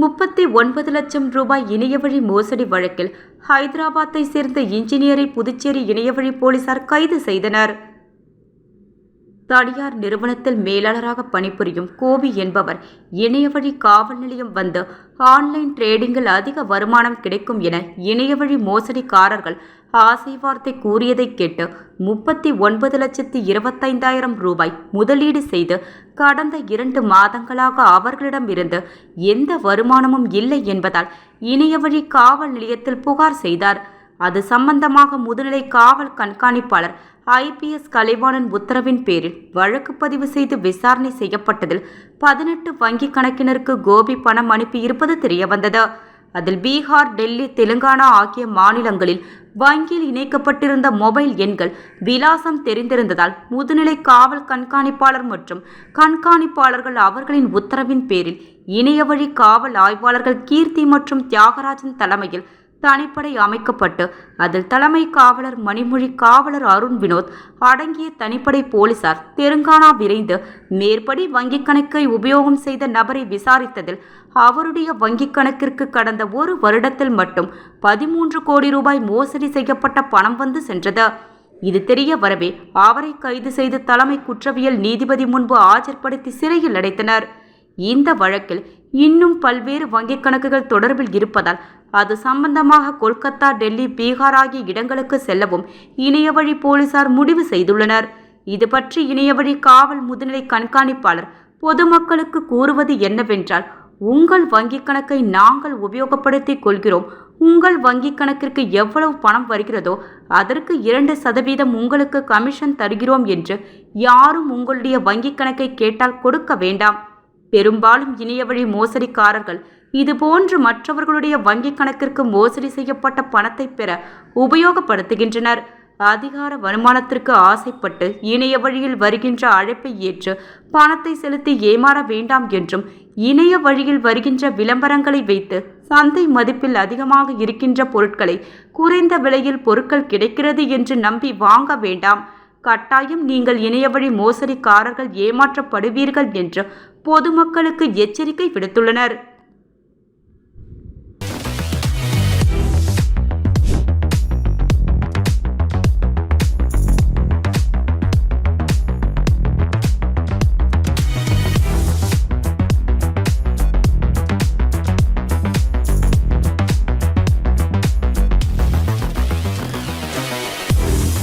39 லட்சம் ரூபாய் இணையவழி மோசடி வழக்கில் ஹைதராபாத்தை சேர்ந்த இன்ஜினியரை புதுச்சேரி இணையவழி போலீசார் கைது செய்தனர். தனியார் நிறுவனத்தில் மேலாளராக பணிபுரியும் கோபி என்பவர் இணையவழி காவல் நிலையம் வந்து ஆன்லைன் டிரேடிங்கில் அதிக வருமானம் கிடைக்கும் என இணையவழி மோசடிக்காரர்கள் ஆசை வார்த்தை கூறியதை கேட்டு 39,25,000 ரூபாய் முதலீடு செய்து கடந்த 2 மாதங்களாக அவர்களிடமிருந்து எந்த வருமானமும் இல்லை என்பதால் இணையவழி காவல் நிலையத்தில் புகார் செய்தார். அது சம்பந்தமாக முதுநிலை காவல் கண்காணிப்பாளர் IPS கலைவாணன் உத்தரவின் பேரில் வழக்கு பதிவு செய்து விசாரணை செய்யப்பட்டதில் 18 வங்கி கணக்கினருக்கு கோபி பணம் அனுப்பியிருப்பது தெரியவந்தது. அதில் பீகார், டெல்லி, தெலுங்கானா ஆகிய மாநிலங்களில் வங்கியில் இணைக்கப்பட்டிருந்த மொபைல் எண்கள் விலாசம் தெரிந்திருந்ததால் முதுநிலை காவல் கண்காணிப்பாளர் மற்றும் கண்காணிப்பாளர்கள் அவர்களின் உத்தரவின் பேரில் இணையவழி காவல் ஆய்வாளர்கள் கீர்த்தி மற்றும் தியாகராஜன் தலைமையில் தனிப்படை அமைக்கப்பட்டு அதில் தலைமை காவலர் மணிமொழி, காவலர் அருண் வினோத் அடங்கிய தனிப்படை போலீசார் தெலுங்கானா விரைந்து மேற்படி வங்கிக் கணக்கை உபயோகம் செய்த நபரை விசாரித்ததில் அவருடைய வங்கிக் கணக்கிற்கு கடந்த 1 வருடத்தில் மட்டும் 13 கோடி ரூபாய் மோசடி செய்யப்பட்ட பணம் வந்து சென்றது. இது தெரிய வரவே அவரை கைது செய்து தலைமை குற்றவியல் நீதிபதி முன்பு ஆஜர்படுத்தி சிறையில் அடைத்தனர். இந்த வழக்கில் இன்னும் பல்வேறு வங்கிக் கணக்குகள் தொடர்பில் இருப்பதால் அது சம்பந்தமாக கொல்கத்தா, டெல்லி, பீகார் ஆகிய இடங்களுக்கு செல்லவும் இணையவழி போலீசார் முடிவு செய்துள்ளனர். இது பற்றி இணையவழி காவல் முதுநிலை கண்காணிப்பாளர் பொதுமக்களுக்கு கூறுவது என்னவென்றால், உங்கள் வங்கிக் கணக்கை நாங்கள் உபயோகப்படுத்திக் கொள்கிறோம். உங்கள் வங்கிக் கணக்கிற்கு எவ்வளவு பணம் வருகிறதோ அதற்கு 2% உங்களுக்கு கமிஷன் தருகிறோம் என்று யாரும் உங்களுடைய வங்கிக் கணக்கை கேட்டால் கொடுக்க வேண்டாம். பெரும்பாலும் இணையவழி மோசடிக்காரர்கள் இதுபோன்று மற்றவர்களுடைய வங்கிக் கணக்கிற்கு மோசடி செய்யப்பட்ட பணத்தை பெற உபயோகப்படுத்துகின்றனர். அதிகார வருமானத்திற்கு ஆசைப்பட்டு இணைய வழியில் வருகின்ற அழைப்பை ஏற்று பணத்தை செலுத்தி ஏமாற வேண்டாம் என்றும், இணைய வழியில் வருகின்ற விளம்பரங்களை வைத்து சந்தை மதிப்பில் அதிகமாக இருக்கின்ற பொருட்களை குறைந்த விலையில் பொருட்கள் கிடைக்கிறது என்று நம்பி வாங்க வேண்டாம். கட்டாயம் நீங்கள் இணையவழி மோசடிக்காரர்கள் ஏமாற்றப்படுவீர்கள் என்று பொதுமக்களுக்கு எச்சரிக்கை விடுத்துள்ளனர்.